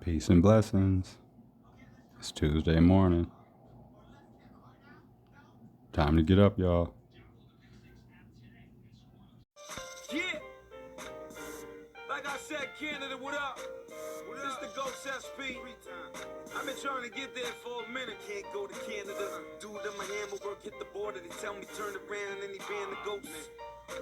Peace and blessings. It's Tuesday morning. Time to get up, y'all. Yeah. Like I said, Canada, what up? It's the Ghost SP. I've been trying to get there for a minute. Can't go to Canada. Dude in my hammer work hit the border. They tell me turn around and he ban the ghost.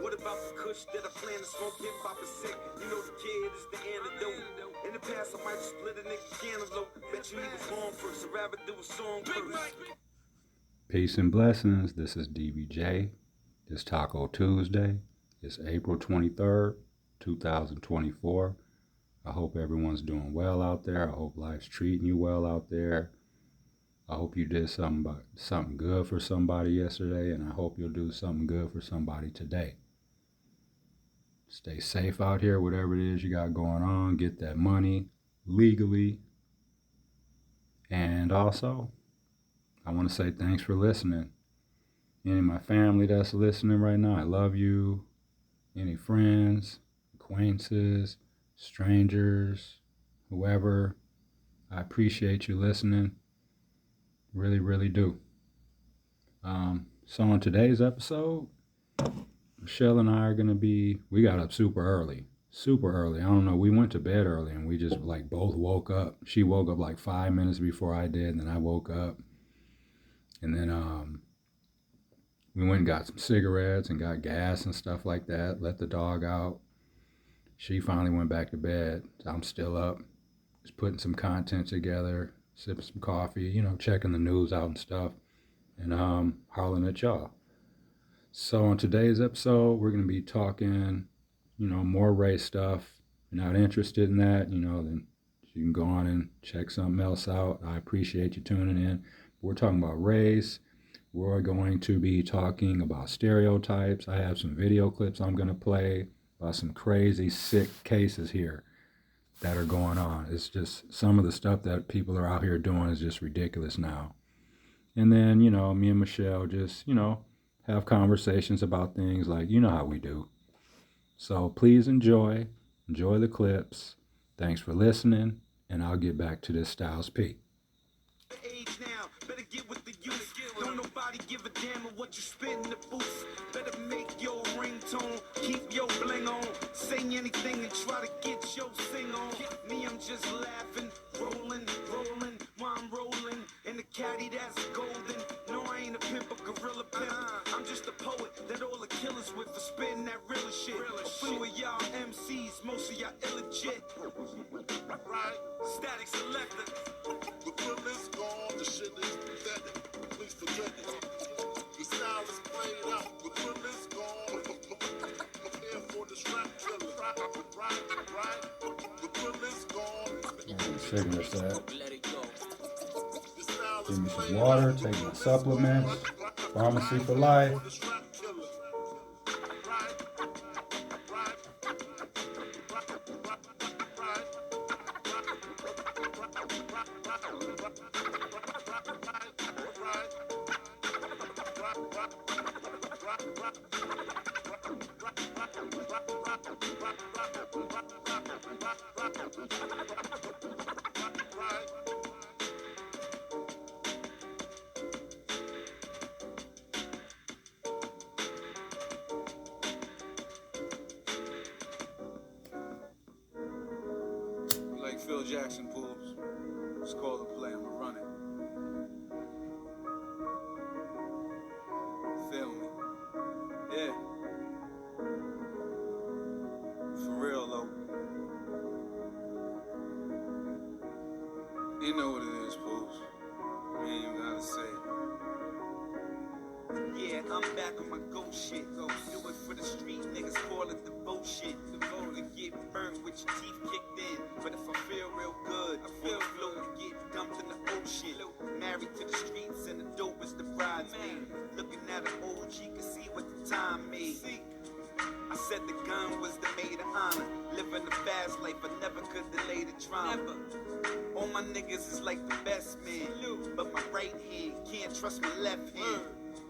What about the kush that I plan to smoke? Hip hop is sick. You know the kid is the antidote. In the past, I might split a nigga cantaloupe. Bet you he was born first. So rather do a song first. Peace and blessings. This is DVJ. It's Taco Tuesday. It's April 23rd, 2024. I hope everyone's doing well out there. I hope life's treating you well out there. I hope you did something good for somebody yesterday, and I hope you'll do something good for somebody today. Stay safe out here, whatever it is you got going on. Get that money legally. And also, I want to say thanks for listening. Any of my family that's listening right now, I love you. Any friends, acquaintances, strangers, whoever, I appreciate you listening. Really, really do. So on today's episode, Michelle and I are going to we got up super early. I don't know. We went to bed early and we just both woke up. She woke up 5 minutes before I did, and then I woke up. And then we went and got some cigarettes and got gas and stuff like that. Let the dog out. She finally went back to bed. I'm still up, just putting some content together, sipping some coffee, checking the news out and stuff, and hollering at y'all. So on today's episode, we're going to be talking, more race stuff. If you're not interested in that, then you can go on and check something else out. I appreciate you tuning in. We're talking about race. We're going to be talking about stereotypes. I have some video clips I'm going to play about some crazy, sick cases here that are going on. It's just some of the stuff that people are out here doing is just ridiculous now. And then, me and Michelle just, have conversations about things like, how we do. So please enjoy the clips. Thanks for listening, and I'll get back to this Styles P. Don't nobody give a damn of what you spit in the booth. Better make your ringtone, keep your bling on. Sing anything and try to get your sing on. Me, I'm just laughing, rolling, while I'm rolling. In the caddy that's golden. No, I ain't a pimp, a gorilla pimp. I'm just a poet that all the killers with for spitting that real shit. A few of y'all MCs, most of y'all illegit. Right? Static selector. The grill is gone, the shit is pathetic. Please forget it. The style is played out. The grill is gone. Prepare for this rap killer. Right. The grill is gone. Cigarette set. Give me some water, take my supplements. Pharmacy for life. Like Phil Jackson pools. Just call the play, I'ma run it. Feel me? Yeah. For real though. You know what it is, pools. You ain't even gotta say it. Yeah, I'm back on my ghost shit. Do it for the street, niggas call it the bullshit. The vote to get burnt with your teeth kicked in. But if I feel real good, I feel float and get dumped in the ocean. Married to the streets and the dope is the bridesmaid. Looking at an OG, can see what the time made. I said the gun was the maid of honor. Living the fast life, I never could delay the drama. All my niggas is like the best man, but my right hand can't trust my left hand.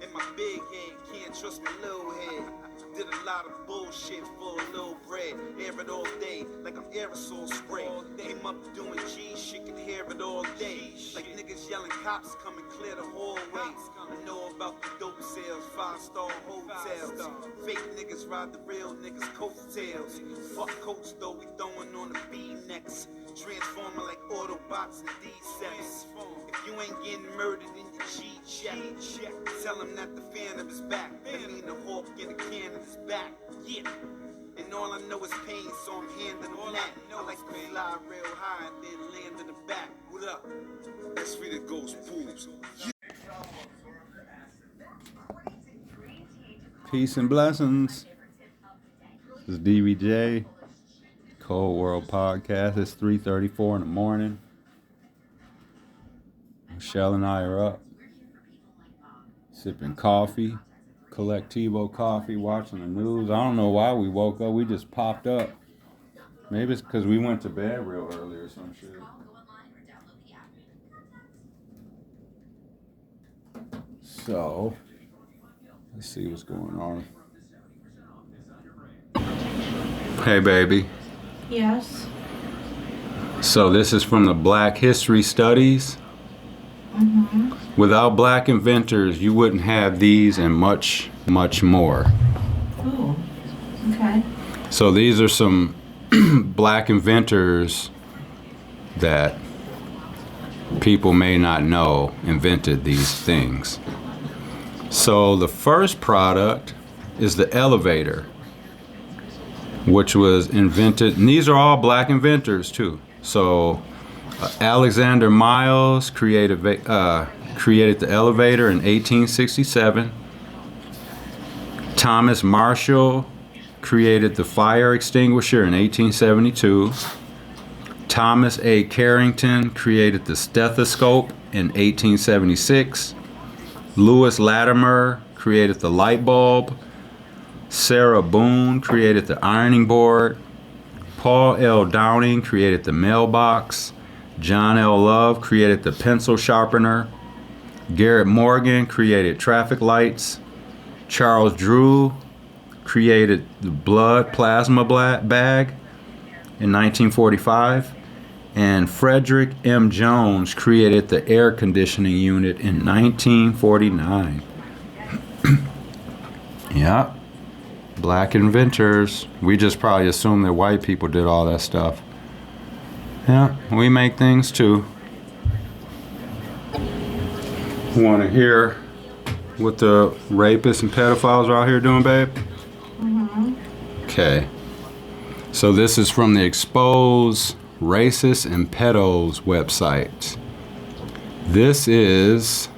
And my big head can't trust my little head. Did a lot of bullshit for a little bread. Air it all day, like I'm aerosol spray. Came up doing G shit, can hear it all day. Like niggas yelling, cops come and clear the hallways. I know about the dope sales, 5-star hotels. Fake niggas ride the real niggas' coattails. Fuck coats though, we throwing on the B-necks. Transforming like Autobots and D-sets. If you ain't getting murdered in your G-check, tell him that the Phantom is back. I mean the Hawk in the cannon is back. Yeah. And all I know is pain, so I'm handling that. I like to fly real high and then land in the back. What up? That's for the ghost fools. Peace and blessings. This is DVJ, Cold World Podcast. It's 3:34 in the morning. Michelle and I are up, sipping coffee, Collectivo coffee, watching the news. I don't know why we woke up. We just popped up. Maybe it's because we went to bed real early or some shit. So, let's see what's going on. Hey, baby. Yes. So this is from the Black History Studies. Mm-hmm. Without black inventors, you wouldn't have these and much, much more. Oh, okay. So these are some black inventors that people may not know invented these things. So the first product is the elevator, which was invented, and these are all black inventors too. So Alexander Miles created the elevator in 1867. Thomas Marshall created the fire extinguisher in 1872. Thomas A. Carrington created the stethoscope in 1876. Lewis Latimer created the light bulb. Sarah Boone created the ironing board. Paul L. Downing created the mailbox. John L. Love created the pencil sharpener. Garrett Morgan created traffic lights. Charles Drew created the blood plasma bag in 1945. And Frederick M. Jones created the air conditioning unit in 1949. Yeah, black inventors. We just probably assume that white people did all that stuff. Yeah, we make things too. Want to hear what the rapists and pedophiles are out here doing, babe? Mm-hmm. Okay. So this is from the Expose Racists and Pedos website. This is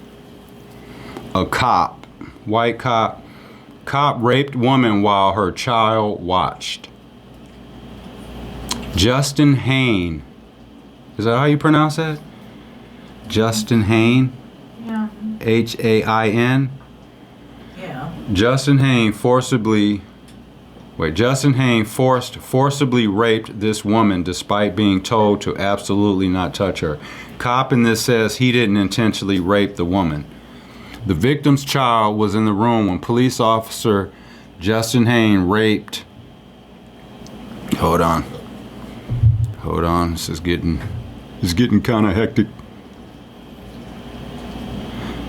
a cop, white cop. Cop raped woman while her child watched. Justin Hain. Is that how you pronounce that? Justin Hain? Yeah. Hain? Yeah. Justin Hain forcibly raped this woman despite being told to absolutely not touch her. Cop in this says he didn't intentionally rape the woman. The victim's child was in the room when police officer Justin Hain raped. Hold on. This is getting kind of hectic.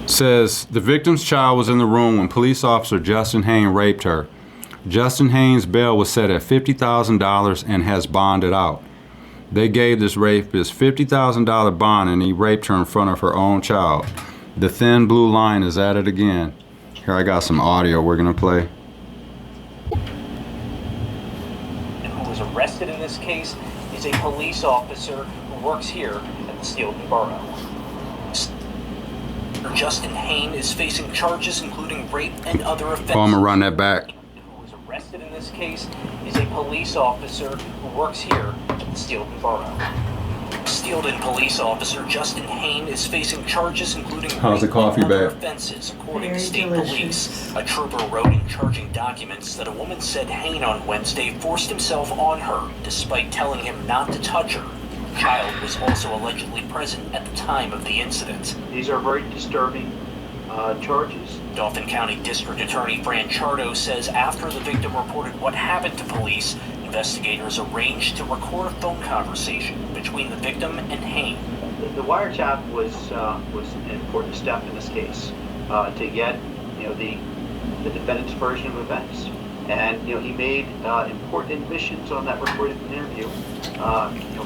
Says the victim's child was in the room when police officer Justin Hain raped her. Justin Hain's bail was set at $50,000 and has bonded out. They gave this rapist $50,000 bond and he raped her in front of her own child. The thin blue line is at it again. Here, I got some audio we're gonna play. Who was arrested in this case is a police officer who works here at the Steelton Borough. Justin Hain is facing charges including rape and other offenses. Oh, I'm gonna run that back. Who was arrested in this case is a police officer who works here at the Steelton Borough. Steelton police officer Justin Hain is facing charges including How's the rape coffee, and other babe? offenses, according Very to state delicious. police. A trooper wrote in charging documents that a woman said Hain on Wednesday forced himself on her despite telling him not to touch her. The child was also allegedly present at the time of the incident. These are very disturbing charges. Dauphin County District Attorney Fran Chardo says after the victim reported what happened to police, investigators arranged to record a phone conversation between the victim and Hain. The wiretap was an important step in this case to get the defendant's version of events, and he made important admissions on that recorded interview,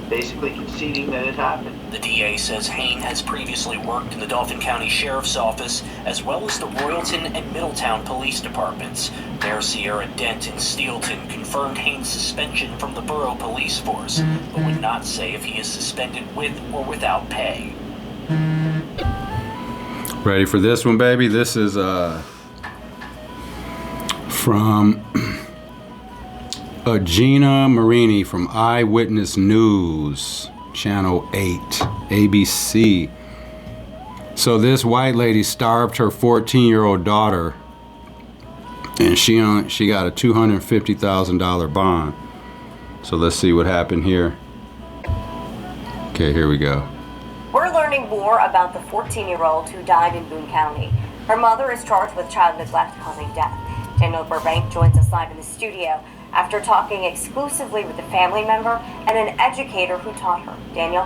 basically conceding that it happened. The DA says Hain has previously worked in the Dauphin County Sheriff's Office as well as the Royalton and Middletown Police Departments. Mayor Sierra Dent in Steelton confirmed Hain's suspension from the borough police force, but would not say if he is suspended with or without pay. Ready for this one, baby? This is from Gina Marini from Eyewitness News, Channel 8, ABC. So this white lady starved her 14-year-old daughter, and she got a $250,000 bond. So let's see what happened here. Okay, here we go. We're learning more about the 14-year-old who died in Boone County. Her mother is charged with child neglect causing death. Daniel Burbank joins us live in the studio after talking exclusively with a family member and an educator who taught her. Daniel?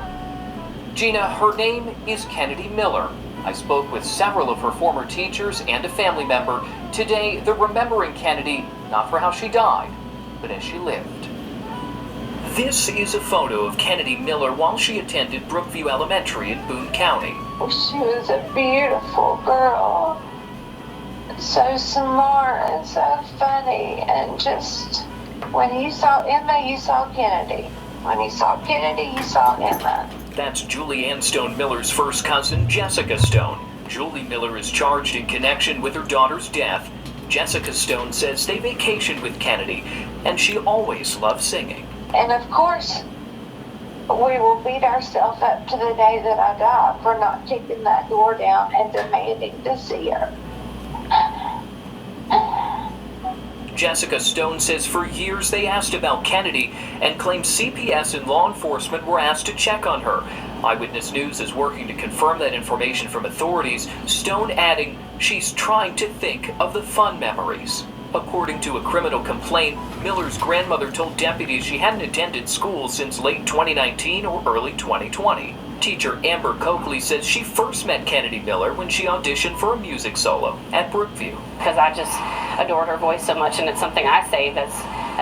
Gina, her name is Kennedy Miller. I spoke with several of her former teachers and a family member. Today, they're remembering Kennedy, not for how she died, but as she lived. This is a photo of Kennedy Miller while she attended Brookview Elementary in Boone County. She was a beautiful girl. So smart and so funny, and just when you saw Emma, you saw Kennedy. When you saw Kennedy, you saw Emma. That's Julie Ann Stone Miller's first cousin, Jessica Stone. Julie Miller is charged in connection with her daughter's death. Jessica Stone says they vacationed with Kennedy, and she always loved singing. And of course, we will beat ourselves up to the day that I die for not kicking that door down and demanding to see her. Jessica Stone says for years they asked about Kennedy and claimed CPS and law enforcement were asked to check on her. Eyewitness News is working to confirm that information from authorities, Stone adding she's trying to think of the fun memories. According to a criminal complaint, Miller's grandmother told deputies she hadn't attended school since late 2019 or early 2020. Teacher Amber Coakley says she first met Kennedy Miller when she auditioned for a music solo at Brookview. Because I just adored her voice so much, and it's something I save as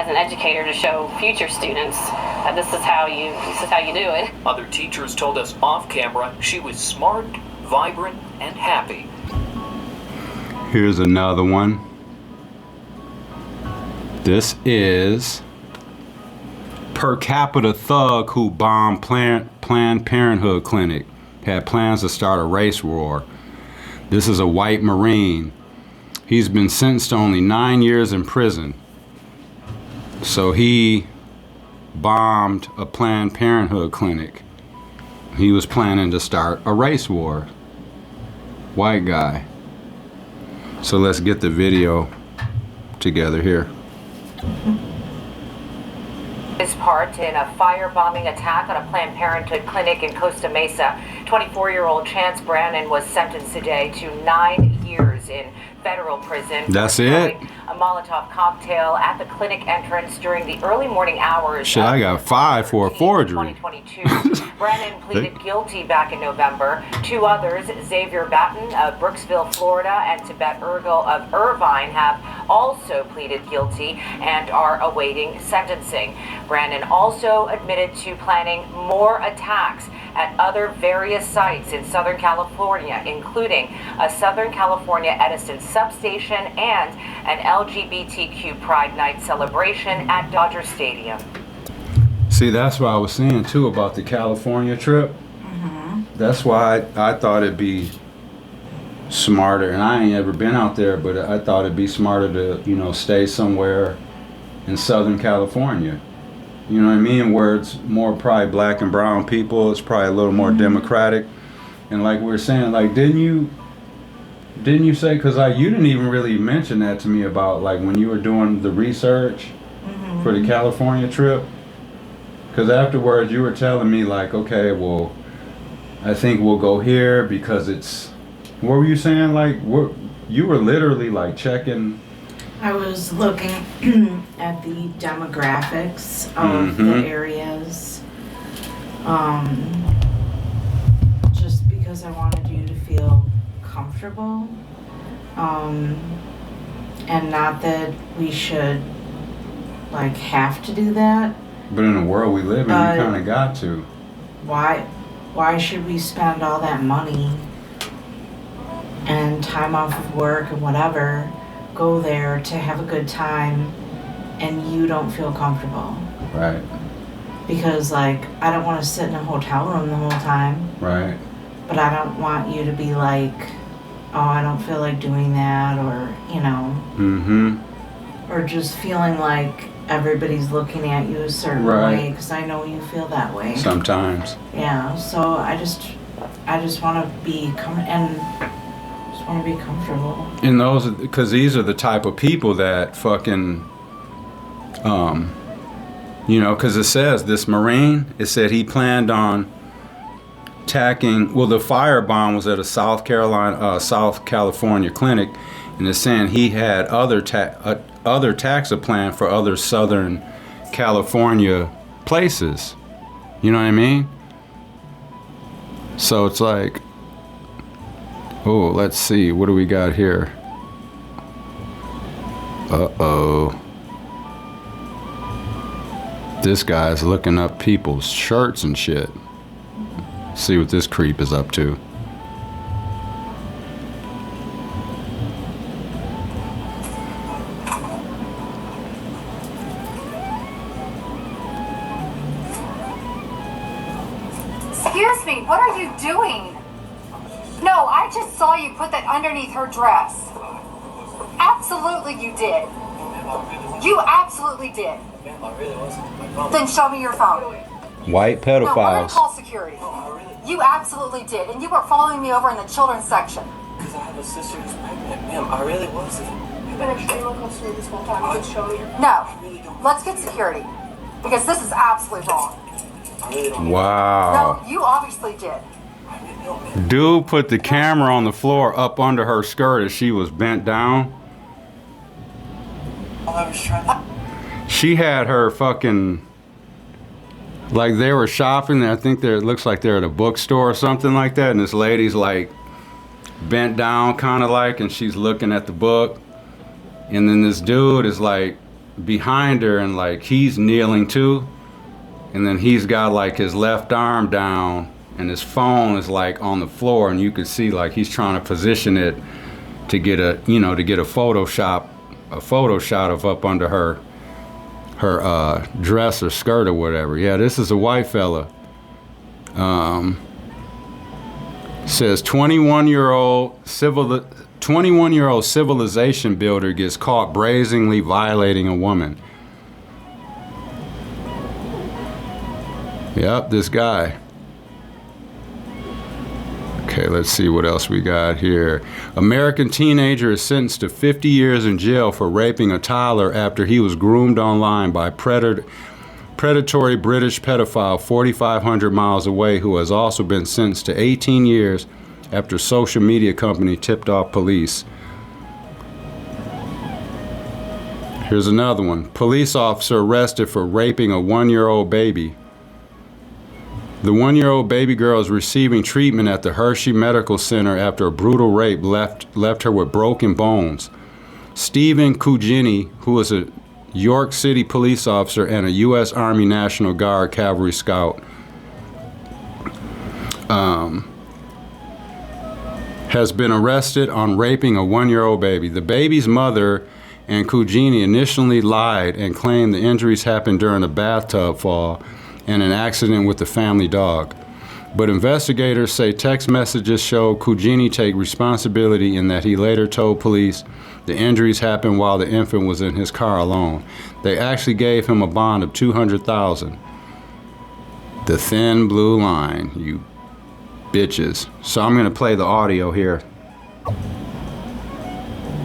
an educator to show future students that this is how you do it. Other teachers told us off camera she was smart, vibrant, and happy. Here's another one. This is per capita thug who bombed Planned Parenthood clinic, had plans to start a race war. This is a white Marine. He's been sentenced to only 9 years in prison. So he bombed a Planned Parenthood clinic. He was planning to start a race war. White guy. So let's get the together here. His part in a firebombing attack on a Planned Parenthood clinic in Costa Mesa. 24-year-old Chance Brannon was sentenced today to 9 years in federal prison. That's it? A Molotov cocktail at the clinic entrance during the early morning hours. Shit, I got 5 for a forgery. 2022. Brannon pleaded guilty back in November. 2 others, Xavier Batten of Brooksville, Florida, and Tibet Ergel of Irvine, have also pleaded guilty and are awaiting sentencing. Brannon also admitted to planning more attacks at other various sites in Southern California, including a Southern California Edison substation and an LGBTQ Pride Night celebration at Dodger Stadium. See, that's what I was saying too about the California trip. That's why I thought it'd be smarter, and I ain't ever been out there, but I thought it'd be smarter to, stay somewhere in Southern California. You know what I mean? Where it's more probably black and brown people, it's probably a little more democratic. And like we were saying, like, didn't you say, because you didn't even really mention that to me about like when you were doing the research for the California trip? Because afterwards you were telling me like, okay, well, I think we'll go here because it's What were you saying? Like, what you were literally like checking? I was looking at the demographics of the areas, just because I wanted you to feel comfortable, and not that we should like have to do that. But in the world we live in, we kind of got to. Why should we spend all that money and time off of work and whatever, go there to have a good time, and you don't feel comfortable? Right. Because like, I don't want to sit in a hotel room the whole time. Right. But I don't want you to be like, oh, I don't feel like doing that, or, you know. Or just feeling like everybody's looking at you a certain way, because I know you feel that way. Sometimes. Yeah, so I just want to be comfortable. And those, because these are the type of people that fucking, you know, because it says this Marine, it said he planned on attacking. Well, the firebomb was at a South California clinic, and it's saying he had other attacks planned for other Southern California places. You know what I mean? So it's like, oh, let's see, what do we got here? Uh-oh. This guy's looking up people's shirts and shit. See what this creep is up to. Excuse me, what are you doing? No, I just saw you put that underneath her dress. Absolutely you did. You absolutely did. Then show me your phone. White No, we're gonna pedophiles. call security. You absolutely did, and you were following me over in the children's section. Because I have a sister who's pregnant. Ma'am, I really wasn't. You've been extremely close to me this whole time. You can show me your phone. No, let's get security. Because this is absolutely wrong. Wow. No, you obviously did. Dude put the camera on the floor up under her skirt as she was bent down. I was trying. She had her fucking, like they were shopping. I think it looks like they're at a bookstore or something like that. And this lady's like bent down kind of like, and she's looking at the book. And then this dude is like behind her and like he's kneeling too. And then he's got like his left arm down and his phone is like on the floor, and you can see like he's trying to position it to get a, you know, to get a photo shot of up under her dress or skirt or whatever. Yeah, this is a white fella. Says 21-year-old civilization builder gets caught brazenly violating a woman. Yep, this guy. Okay, let's see what else we got here. American teenager is sentenced to 50 years in jail for raping a toddler after he was groomed online by predatory British pedophile 4,500 miles away, who has also been sentenced to 18 years after social media company tipped off police. Here's another one. Police officer arrested for raping a 1-year-old baby. The 1-year-old baby girl is receiving treatment at the Hershey Medical Center after a brutal rape left her with broken bones. Stephen Cugini, who is a York City police officer and a U.S. Army National Guard cavalry scout, has been arrested on raping a 1-year-old baby. The baby's mother and Cugini initially lied and claimed the injuries happened during a bathtub fall and an accident with the family dog. But investigators say text messages show Cugini take responsibility in that he later told police the injuries happened while the infant was in his car alone. They actually gave him a bond of $200,000. The thin blue line, you bitches. So I'm gonna play the audio here.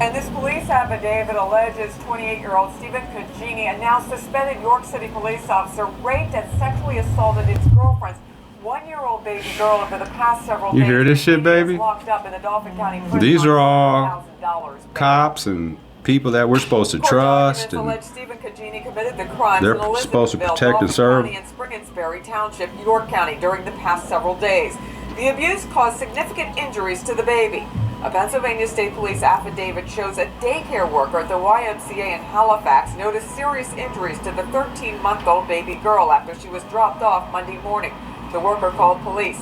And this police affidavit alleges 28-year-old Stephen Cugini, a now suspended York City police officer, raped and sexually assaulted his girlfriend's 1-year-old baby girl over the past several You days. hear this shit, baby? Locked up in the Dauphin County prison These are on all $1,000 cops and people that we're supposed to Court trust, documents and allege Stephen Cagini committed the crimes they're in supposed to Elizabethville, protect and Dauphin serve. County, and Springinsbury Township, York County, during the past several days. The abuse caused significant injuries to the baby. A Pennsylvania State Police affidavit shows a daycare worker at the YMCA in Halifax noticed serious injuries to the 13-month-old baby girl after she was dropped off Monday morning. The worker called police.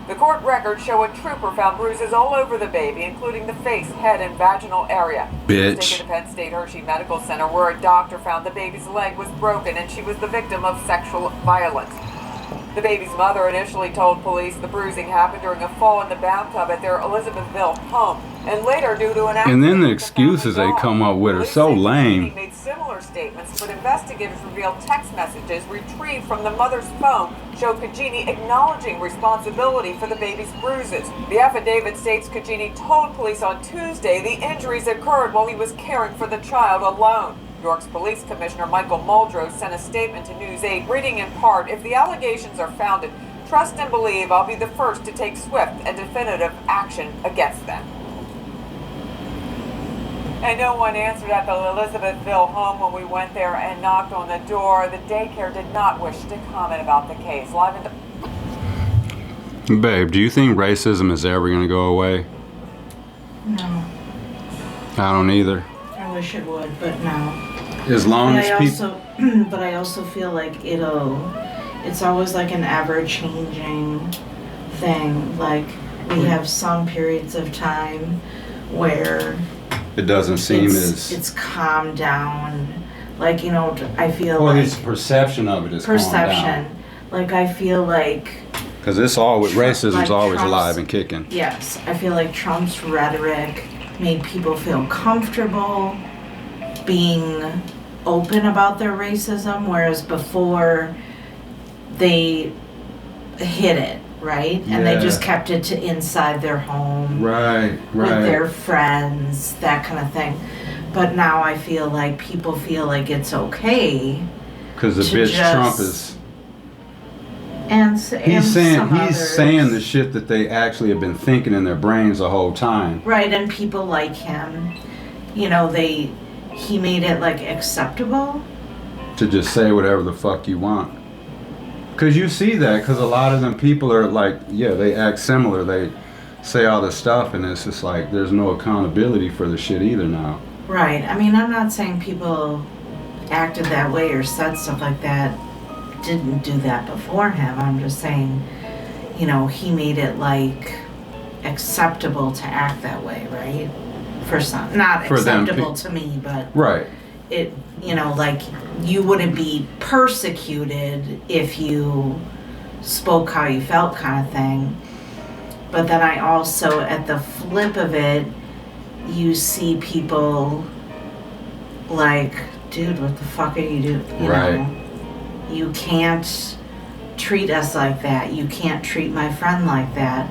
The court records show a trooper found bruises all over the baby, including the face, head, and vaginal area. Bitch. He was taken to Penn State Hershey Medical Center, where a doctor found the baby's leg was broken and she was the victim of sexual violence. The baby's mother initially told police the bruising happened during a fall in the bathtub at their Elizabethville home, and later due to an accident. And then the with excuses they family come dog. up with are Police so say Cagini lame. made similar statements, but investigators revealed text messages retrieved from the mother's phone show Cagini acknowledging responsibility for the baby's bruises. The affidavit states Cagini told police on Tuesday the injuries occurred while he was caring for the child alone. York's Police Commissioner Michael Muldrow sent a statement to News 8, reading in part, "If the allegations are founded, trust and believe I'll be the first to take swift and definitive action against them." And no one answered at the Elizabethville home when we went there and knocked on the door. The daycare did not wish to comment about the case. Live in Babe, do you think racism is ever going to go away? No. I don't either. I wish it would, but no. As long But as I people... also, but I also feel like it's always like an ever-changing thing. Like, we have some periods of time where It doesn't seem it's calmed down. Like, I feel Well, like his perception of it is calmed perception. Like, I feel like, because it's always racism's like always Trump's- alive and kicking. yes, I feel like Trump's rhetoric made people feel comfortable being open about their racism, whereas before they hid it, right? And they Yeah. just kept it to inside their home Right, with their right. friends, that kind of thing. But now I feel like people feel like it's okay, Because the to bitch just- Trump is... and He's some others. saying the shit that they actually have been thinking in their brains the whole time. Right, and people like him, he made it like acceptable. To just say whatever the fuck you want. Because you see that, because a lot of them people are like, yeah, they act similar. They say all this stuff, and it's just like, there's no accountability for the shit either now. Right. I mean, I'm not saying people acted that way or said stuff like that didn't do that before him. I'm just saying, he made it like acceptable to act that way, right? For some, not For them, acceptable to me, but Right. it, like you wouldn't be persecuted if you spoke how you felt, kind of thing. But then I also, at the flip of it, you see people like, dude, what the fuck are you doing? You Right. know, you can't treat us like that. You can't treat my friend like that.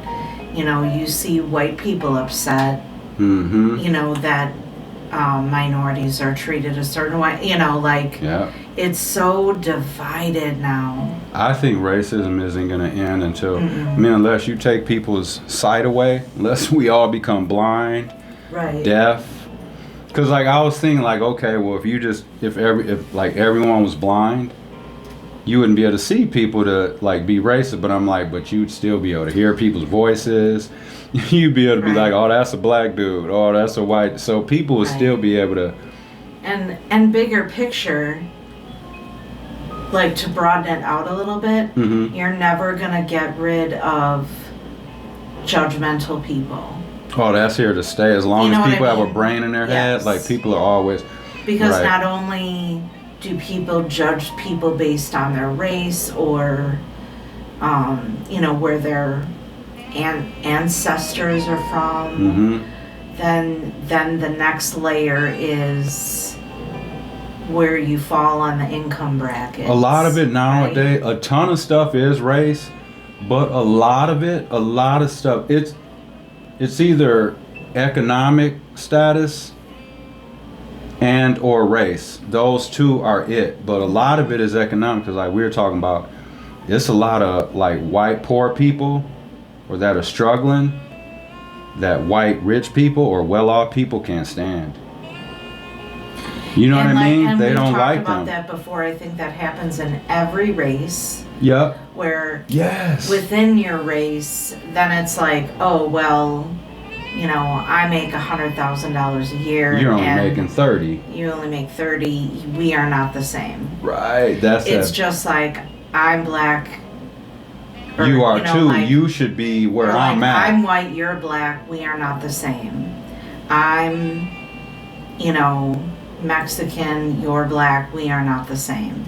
You see white people upset, Mm-hmm. that minorities are treated a certain way. Yeah. It's so divided now. I think racism isn't going to end until, unless you take people's sight away, unless we all become blind, Right. deaf. Because I was thinking okay, well, if everyone was blind, you wouldn't be able to see people to be racist. But I'm but you'd still be able to hear people's voices. You'd be able to be Right. oh, that's a black dude, oh, that's a white. So people would Right. still be able to. And bigger picture, to broaden it out a little bit, you're never gonna get rid of judgmental people. Oh, that's here to stay. As long You know as what people I have a mean? brain in their Yes. head, people are always. Because Right. not only do people judge people based on their race or, where their ancestors are from, then the next layer is where you fall on the income bracket. A lot of it nowadays, a ton of stuff is race, but a lot of stuff, it's either economic status and or race. Those two are it, but a lot of it is economic, because we were talking about it's a lot of like white poor people or that are struggling that white rich people or well-off people can't stand. You know what I mean? And they we don't talked like about them. that before. I think that happens in every race. Yep. Where yes, within your race, then it's like, oh well, you know, I make $100,000 a year. You're only and making 30. You only make 30. We are not the same. Right. It's just like I'm black. Or, you are too. Like, you should be where I'm like, at. I'm white. You're black. We are not the same. I'm, you know, Mexican. You're black. We are not the same.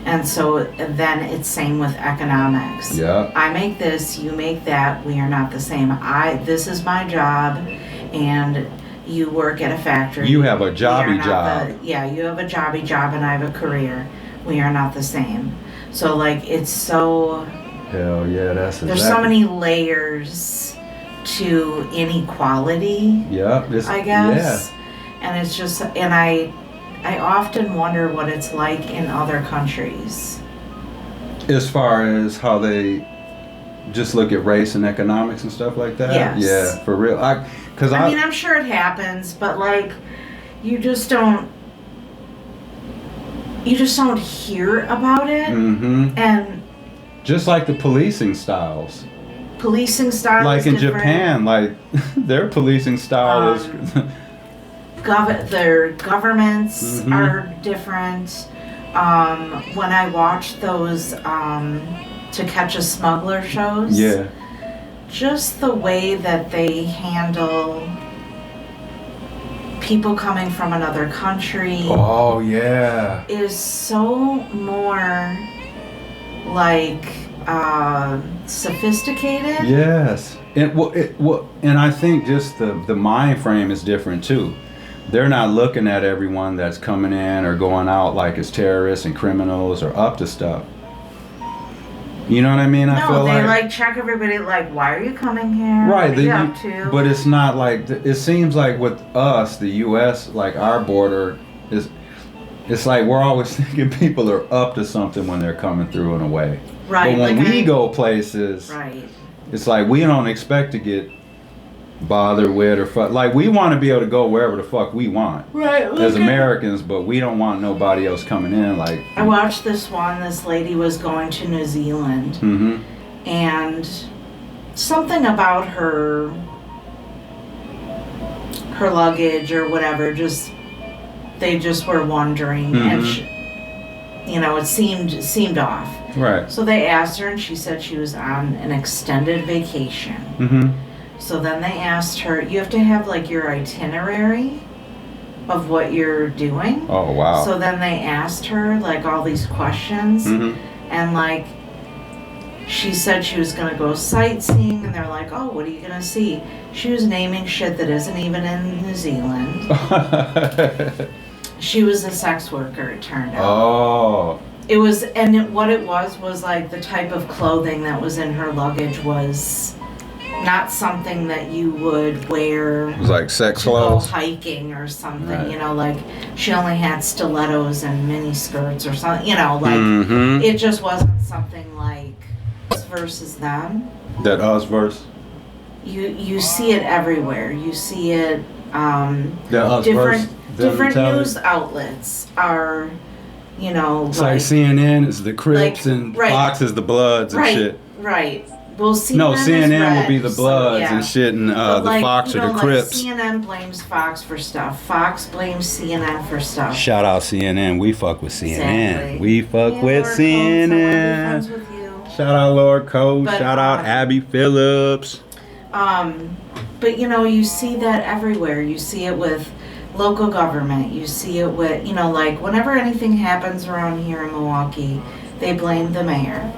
And so then it's same with economics. Yeah. I make this, you make that, we are not the same. This is my job, and you work at a factory. You have a jobby job. You have a jobby job, and I have a career. We are not the same. So like it's so. Hell yeah, that's there's so many layers to inequality. Yeah. I guess. Yeah. And it's just, and I often wonder what it's like in other countries. As far as how they just look at race and economics and stuff like that? Yes. Yeah, for real. I mean, I'm sure it happens, but like, you just don't hear about it. Mm-hmm. And just like the policing styles. Like in Japan, like their policing style is... their governments are different. When I watch those To Catch a Smuggler shows, just the way that they handle people coming from another country, is so more like sophisticated. Yes, and I think just the mind frame is different too. They're not looking at everyone that's coming in or going out like it's terrorists and criminals or up to stuff. You know what I mean? I feel they like check everybody, like, why are you coming here? Right. What are you up to? But it's not like, it seems like with us, the U.S., like our border is, it's like we're always thinking people are up to something when they're coming through in a way. Right. But when we go places, it's like we don't expect to get bothered with or like we want to be able to go wherever the fuck we want as Americans, but we don't want nobody else coming in. Like I watched this lady was going to New Zealand, and something about her luggage or whatever, they just were wondering, and it seemed off. Right. So they asked her, and she said she was on an extended vacation. So then they asked her, you have to have like your itinerary of what you're doing. Oh, wow. So then they asked her like all these questions, and like she said she was going to go sightseeing, and they're like, oh, what are you going to see? She was naming shit that isn't even in New Zealand. She was a sex worker, it turned out. Oh. It was, and what it was like the type of clothing that was in her luggage was not something that you would wear. It was like sex to clothes. Go hiking or something, like she only had stilettos and mini skirts or something, like it just wasn't something like us versus them. That us versus? You see it everywhere. You see it, different news outlets are, it's like CNN is the Crips and Fox is the Bloods and shit. Right. Well, CNN will be the Bloods and shit, and the Fox are the Crips. CNN blames Fox for stuff. Fox blames CNN for stuff. Shout out CNN. We fuck with CNN. Exactly. We fuck with CNN. Shout out Lord Cole. Shout out Abby Phillips. But you see that everywhere. You see it with local government. You see it with, like whenever anything happens around here in Milwaukee, they blame the mayor.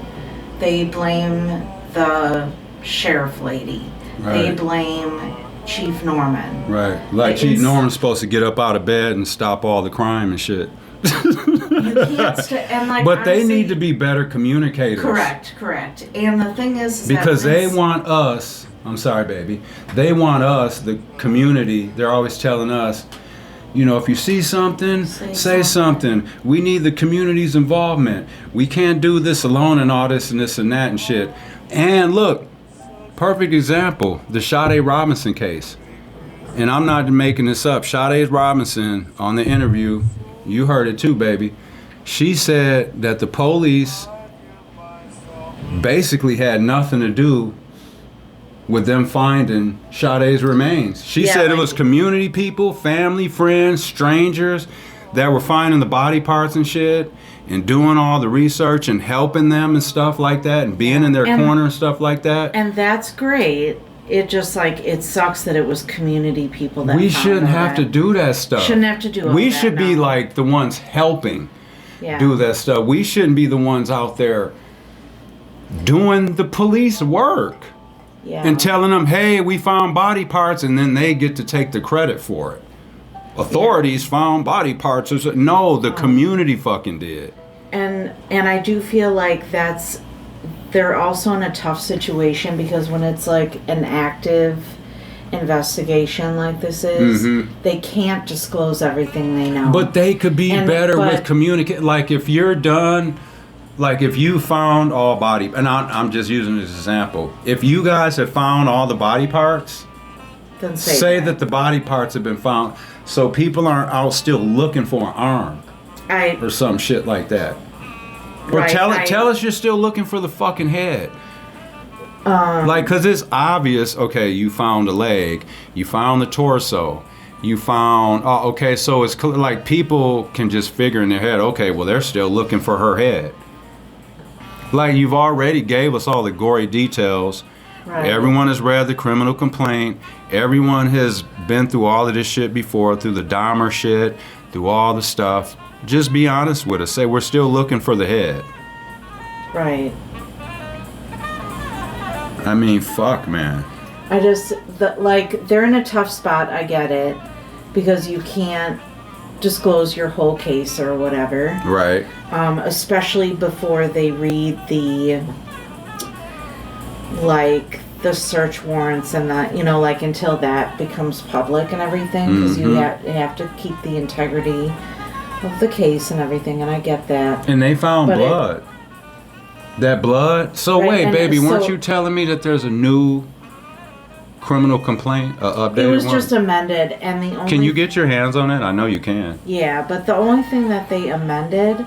They blame the sheriff lady. They blame Chief Norman. Right. Like Chief Norman's supposed to get up out of bed and stop all the crime and shit. You can't and like, but honestly, they need to be better communicators. Correct. And the thing is because they want us, I'm sorry baby, they want us, the community, they're always telling us, You know, if you see something, say something. We need the community's involvement. We can't do this alone and all this and this and that and shit. And look, perfect example, the Sade Robinson case. And I'm not making this up. Sade Robinson, on the interview, you heard it too, baby. She said that the police basically had nothing to do with them finding Sade's remains. She said it was community people, family, friends, strangers that were finding the body parts and shit and doing all the research and helping them and stuff like that and being in their corner and stuff like that. And that's great. It just like, it sucks that it was community people that we shouldn't have to do that stuff. Shouldn't have to do all we that, should be like the ones helping Yeah. do that stuff. We shouldn't be the ones out there doing the police work. Yeah. And telling them, hey, we found body parts, and then they get to take the credit for it. Authorities found body parts. No, the community fucking did. And I do feel like they're also in a tough situation because when it's like an active investigation like this is, they can't disclose everything they know. But they could be better with communicate. Like if you're done, like if you found all body, and I'm just using this example. If you guys have found all the body parts, then say that the body parts have been found, so people aren't out still looking for an arm or some shit like that. Or tell us you're still looking for the fucking head. Like, cause it's obvious. Okay, you found a leg, you found the torso, you found. Oh, okay, so it's like people can just figure in their head. Okay, well they're still looking for her head. Like you've already gave us all the gory details. Right. Everyone has read the criminal complaint. Everyone has been through all of this shit before, through the Dahmer shit, through all the stuff. Just be honest with us. Say we're still looking for the head. Right. I mean, fuck, man. I just, like, they're in a tough spot. I get it. Because you can't disclose your whole case or whatever. Right. Especially before they read the search warrants and that, you know, like until that becomes public and everything. Because you have to keep the integrity of the case and everything, and I get that. And they found blood. That blood? So right, wait, baby, weren't you telling me that there's a new criminal complaint, updated one? It was just amended, and the only... Can you get your hands on it? I know you can. Yeah, but the only thing that they amended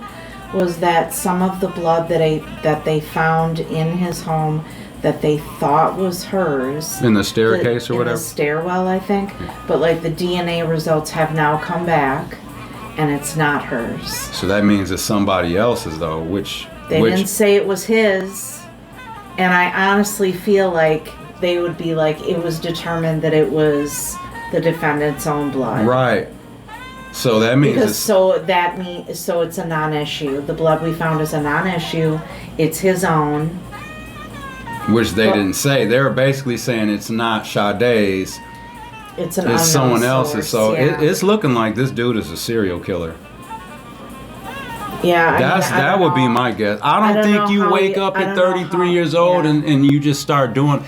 was that some of the blood that they found in his home that they thought was hers. In the staircase or whatever? In the stairwell, I think. But like the DNA results have now come back, and it's not hers. So that means it's somebody else's, though, which... They didn't say it was his, and I honestly feel like they would be like, it was determined that it was the defendant's own blood. Right. So that means because so it's a non-issue. The blood we found is a non-issue. It's his own. Which they didn't say. They were basically saying it's not Sade's. It's someone else's. So it's looking like this dude is a serial killer. Yeah, that would be my guess. I don't think you wake up at 33 years old and you just start doing.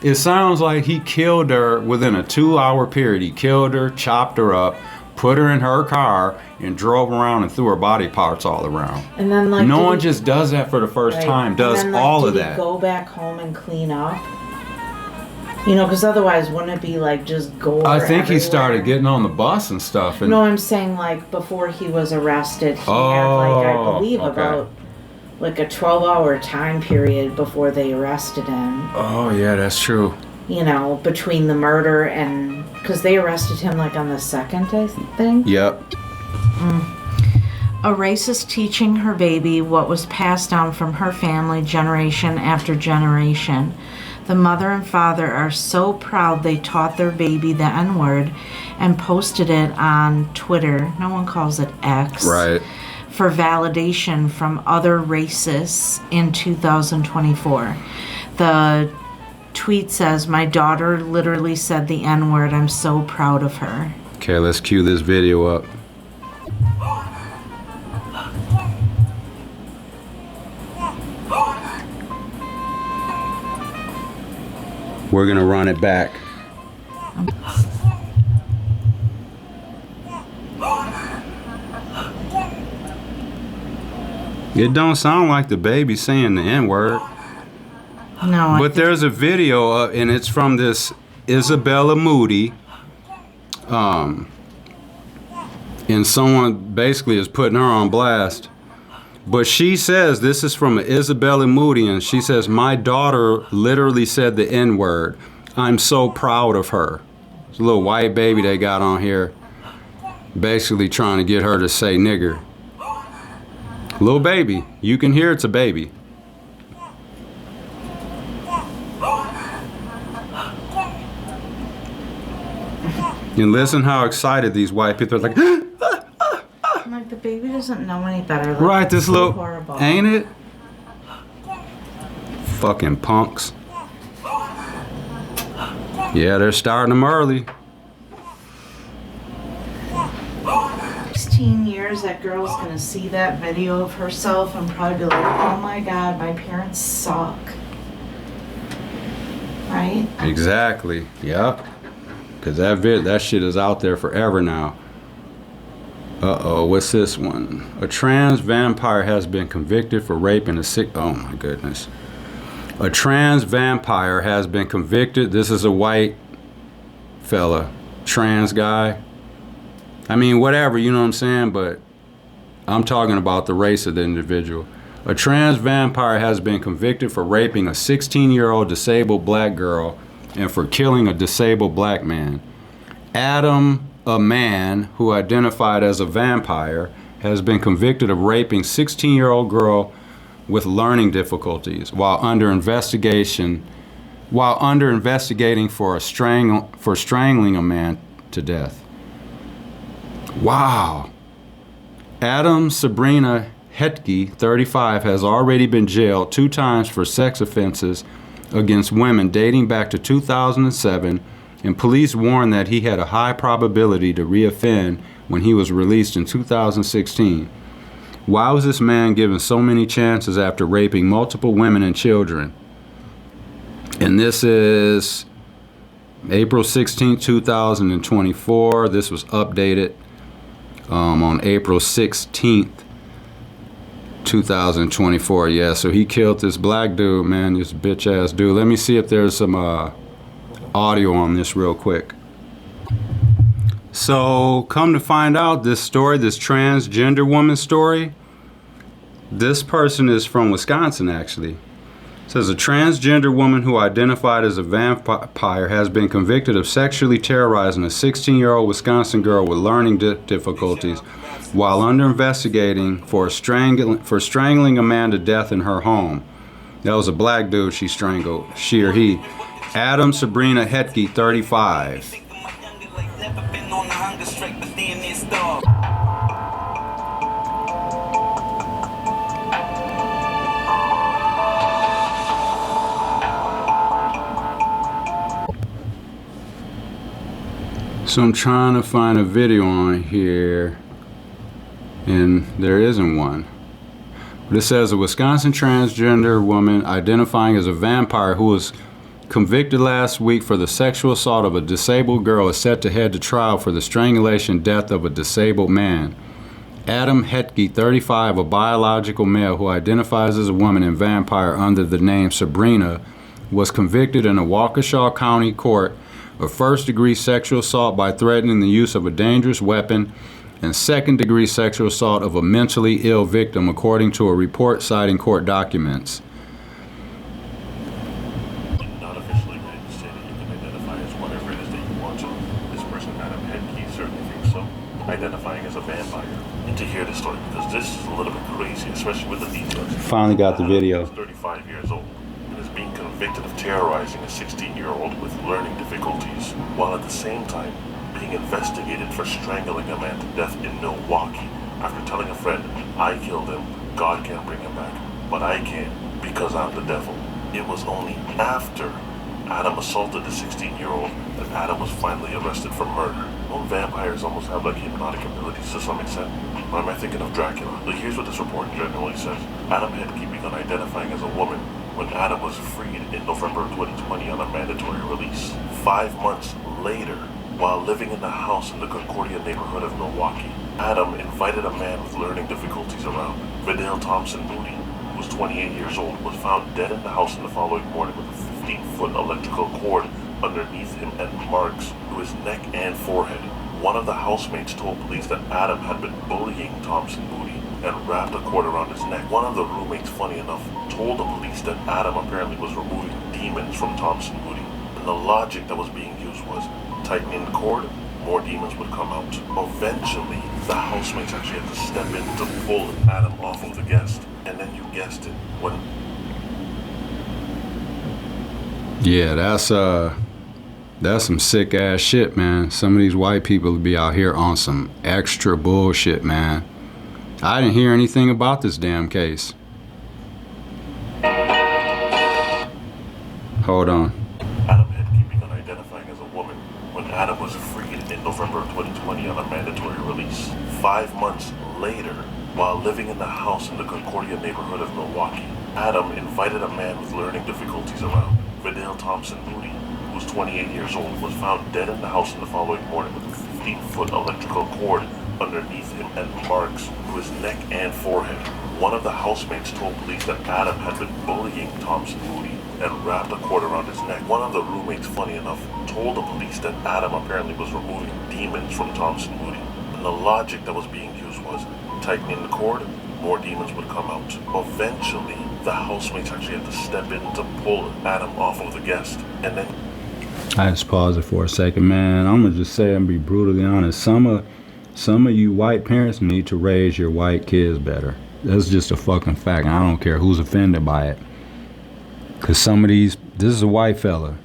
It sounds like he killed her within a 2-hour period. He killed her, chopped her up, put her in her car, and drove around and threw her body parts all around. And then like no one just does that for the first time. Does then, all of did that. He go back home and clean up. You know, because otherwise, wouldn't it be like just gore? I think everywhere? he started getting on the bus and stuff. And no, I'm saying like before he was arrested, he had like, I believe about like a 12-hour time period before they arrested him. Oh yeah, that's true. You know, between the murder and because they arrested him like on the 2nd, I think. Yep. A racist teaching her baby what was passed down from her family generation after generation. The mother and father are so proud they taught their baby the N-word and posted it on Twitter. No one calls it X. Right. For validation from other racists in 2024. The tweet says, "My daughter literally said the N-word. I'm so proud of her." Okay, let's cue this video up. We're gonna run it back. It don't sound like the baby saying the N-word. No. But there's a video, and it's from this Isabella Moody. And someone basically is putting her on blast. But she says, this is from Isabella Moody, and she says, my daughter literally said the N-word. I'm so proud of her. It's a little white baby they got on here, basically trying to get her to say nigger. Little baby. You can hear it's a baby. And listen how excited these white people are like, I'm like, the baby doesn't know any better. Like, right, this so little, horrible. ain't it? Fucking punks. Yeah, they're starting them early. 16 years, that girl's gonna see that video of herself and probably be like, oh my God, my parents suck. Right? Exactly. Yep. Because that shit is out there forever now. Uh-oh, what's this one? A trans vampire has been convicted for raping oh my goodness. A trans vampire has been convicted. This is a white fella, trans guy. I mean, whatever, you know what I'm saying? But I'm talking about the race of the individual. A trans vampire has been convicted for raping a 16-year-old disabled black girl and for killing a disabled black man. Adam, a man who identified as a vampire, has been convicted of raping 16-year-old girl with learning difficulties while under investigating for strangling a man to death. Wow. Adam Sabrina Hetke, 35, has already been jailed 2 times for sex offenses against women dating back to 2007, and police warned that he had a high probability to reoffend when he was released in 2016. Why was this man given so many chances after raping multiple women and children? And this is April 16, 2024. This was updated on April 16th, 2024. Yeah, so he killed this black dude, man, this bitch ass dude. Let me see if there's some audio on this real quick. So come to find out, this story, this transgender woman story, this person is from Wisconsin actually. It says a transgender woman who identified as a vampire has been convicted of sexually terrorizing a 16-year-old Wisconsin girl with learning difficulties while under investigating for strangling a man to death in her home. That was a black dude she strangled, she or he. Adam Sabrina Hetke, 35. So I'm trying to find a video on here, and there isn't one. But it says a Wisconsin transgender woman identifying as a vampire who was convicted last week for the sexual assault of a disabled girl is set to head to trial for the strangulation death of a disabled man. Adam Hetke, 35, a biological male who identifies as a woman and vampire under the name Sabrina, was convicted in a Waukesha County court of first-degree sexual assault by threatening the use of a dangerous weapon and second-degree sexual assault of a mentally ill victim, according to a report citing court documents. Not officially ready to say that you can identify as whatever it is that you want to. This person, Adam Hetke, certainly thinks so. Identifying as a vampire. And to hear the story, because this is a little bit crazy, especially with the details. Finally got the video. 35 years old. Is being convicted of terrorizing a 16-year-old with learning difficulties, while at the same time being investigated for strangling a man to death in Milwaukee after telling a friend, I killed him, God can't bring him back, but I can because I'm the devil. It was only after Adam assaulted the 16-year-old that Adam was finally arrested for murder. Don't vampires almost have like hypnotic abilities to some extent? Or am I thinking of Dracula? Like, here's what this report generally says. Adam Hetke begun identifying as a woman when Adam was freed in November of 2020 on a mandatory release. 5 months later, while living in the house in the Concordia neighborhood of Milwaukee, Adam invited a man with learning difficulties around. Vidal Thompson Moody, who was 28 years old, was found dead in the house in the following morning with a 15-foot electrical cord underneath him and marks to his neck and forehead. One of the housemates told police that Adam had been bullying Thompson Moody and wrapped a cord around his neck. One of the roommates, funny enough, told the police that Adam apparently was removing demons from Thompson Moody. And the logic that was being used was, tightening the cord, more demons would come out. Eventually, the housemates actually had to step in to pull Adam off of the guest. And then you guessed it, when... Yeah, that's some sick ass shit, man. Some of these white people be out here on some extra bullshit, man. I didn't hear anything about this damn case. Hold on. Adam Hedke began identifying as a woman when Adam was freed in November of 2020 on a mandatory release. 5 months later, while living in the house in the Concordia neighborhood of Milwaukee, Adam invited a man with learning difficulties around. Vidal Thompson Moody, who was 28 years old, was found dead in the house in the following morning with a 15-foot electrical cord underneath him and marks to his neck and forehead. One of the housemates told police that Adam had been bullying Thompson Moody and wrapped a cord around his neck. One of the roommates, funny enough, told the police that Adam apparently was removing demons from Thompson Moody. And the logic that was being used was, tightening the cord, more demons would come out. Eventually, the housemates actually had to step in to pull Adam off of the guest. And then... I just pause it for a second, man. I'm gonna just say and be brutally honest. Some of you white parents need to raise your white kids better. That's just a fucking fact. I don't care who's offended by it. Cause some of these, this is a white fella,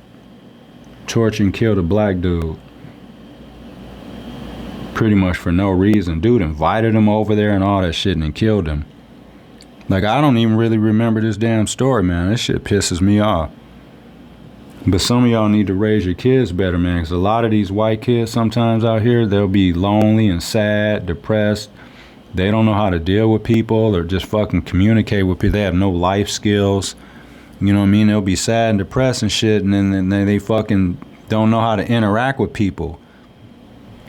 tortured and killed a black dude. Pretty much for no reason. Dude invited him over there and all that shit and then killed him. Like, I don't even really remember this damn story, man. This shit pisses me off. But some of y'all need to raise your kids better, man. Because a lot of these white kids sometimes out here, they'll be lonely and sad, depressed. They don't know how to deal with people or just fucking communicate with people. They have no life skills. You know what I mean? They'll be sad and depressed and shit, and then they fucking don't know how to interact with people.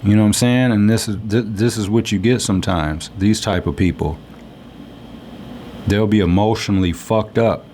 You know what I'm saying? And this is what you get sometimes. These type of people. They'll be emotionally fucked up.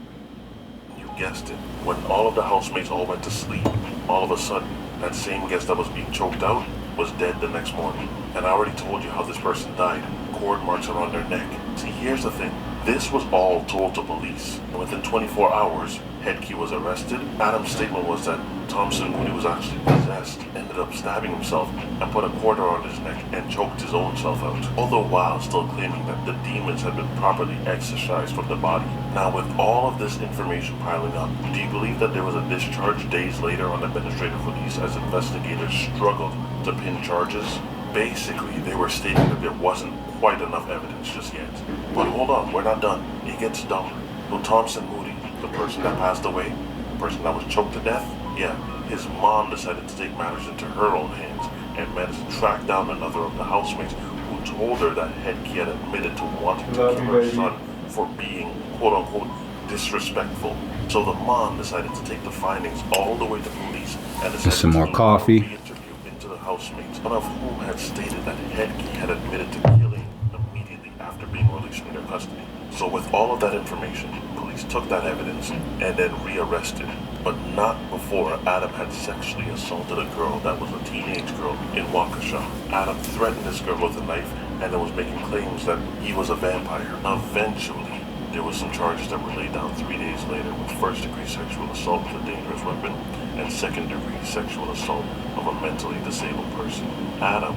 You guessed it. When all of the housemates all went to sleep, all of a sudden, that same guest that was being choked out was dead the next morning. And I already told you how this person died. Cord marks around their neck. See, here's the thing. This was all told to police. And within 24 hours, Hedke was arrested. Adam's statement was that Thompson Mooney was actually possessed, ended up stabbing himself, and put a cord around his neck and choked his own self out. All the while still claiming that the demons had been properly exorcised from the body. Now, with all of this information piling up, do you believe that there was a discharge days later on administrative release as investigators struggled to pin charges? Basically, they were stating that there wasn't quite enough evidence just yet. But hold on, we're not done. It gets dumber. So Thompson Moody, the person that passed away, the person that was choked to death, yeah, his mom decided to take matters into her own hands and managed to track down another of the housemates who told her that Hedke had admitted to wanting to kill her son for being, quote-unquote, disrespectful. So the mom decided to take the findings all the way to police and decided some more coffee. Re-interview into the housemates, one of whom had stated that Hedke had admitted to killing immediately after being released from their custody. So with all of that information, police took that evidence and then rearrested, but not before Adam had sexually assaulted a girl that was a teenage girl in Waukesha. Adam threatened this girl with a knife and then was making claims that he was a vampire. Eventually, there was some charges that were laid down 3 days later with first-degree sexual assault with a dangerous weapon and second-degree sexual assault of a mentally disabled person. Adam.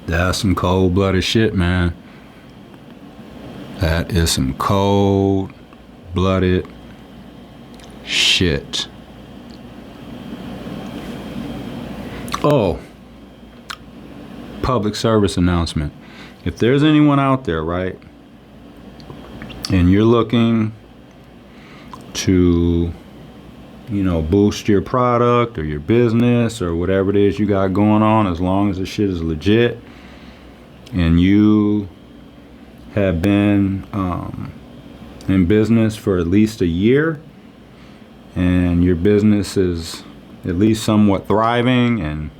That's some cold-blooded shit, man. That is some cold-blooded shit. Oh, public service announcement. If there's anyone out there, right, and you're looking to, you know, boost your product or your business or whatever it is you got going on, as long as the shit is legit, and you have been in business for at least a year, and your business is at least somewhat thriving, and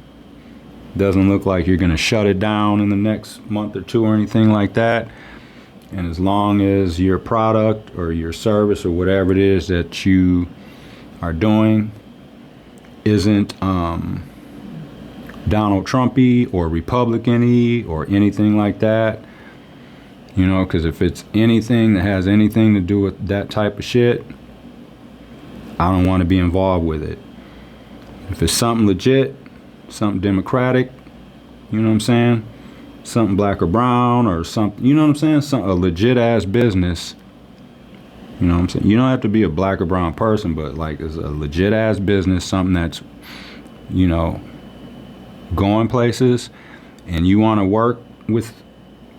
Doesn't look like you're going to shut it down in the next month or two or anything like that. And as long as your product or your service or whatever it is that you are doing isn't Donald Trump-y or Republican-y or anything like that, you know, because if it's anything that has anything to do with that type of shit, I don't want to be involved with it. If it's something legit, something democratic, you know what I'm saying? Something black or brown or something, you know what I'm saying? A legit ass business, you know what I'm saying? You don't have to be a black or brown person, but like it's a legit ass business, something that's, you know, going places, and you want to work with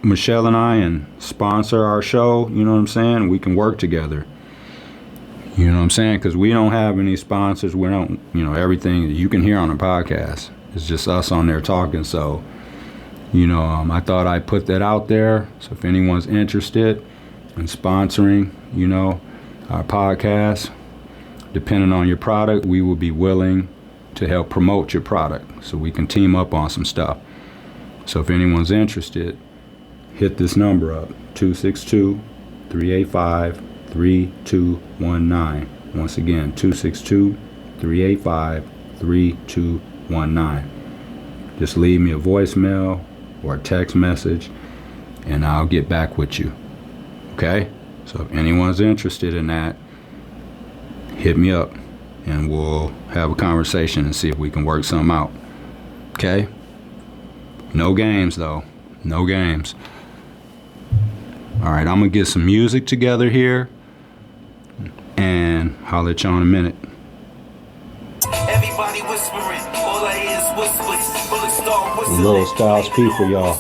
Michelle and I and sponsor our show, you know what I'm saying? We can work together. You know what I'm saying? Because we don't have any sponsors. We don't, you know, everything you can hear on a podcast. It's just us on there talking. So, you know, I thought I'd put that out there. So if anyone's interested in sponsoring, you know, our podcast, depending on your product, we will be willing to help promote your product so we can team up on some stuff. So if anyone's interested, hit this number up, 262-385-3219. Once again, 262-385-3219. Just leave me a voicemail or a text message and I'll get back with you. Okay? So if anyone's interested in that, hit me up and we'll have a conversation and see if we can work something out. Okay? No games though. No games. Alright, I'm gonna get some music together here and holler at you in a minute. Everybody whispering, all I hear is whispers. Bullets start whistling. Little Styles P for y'all.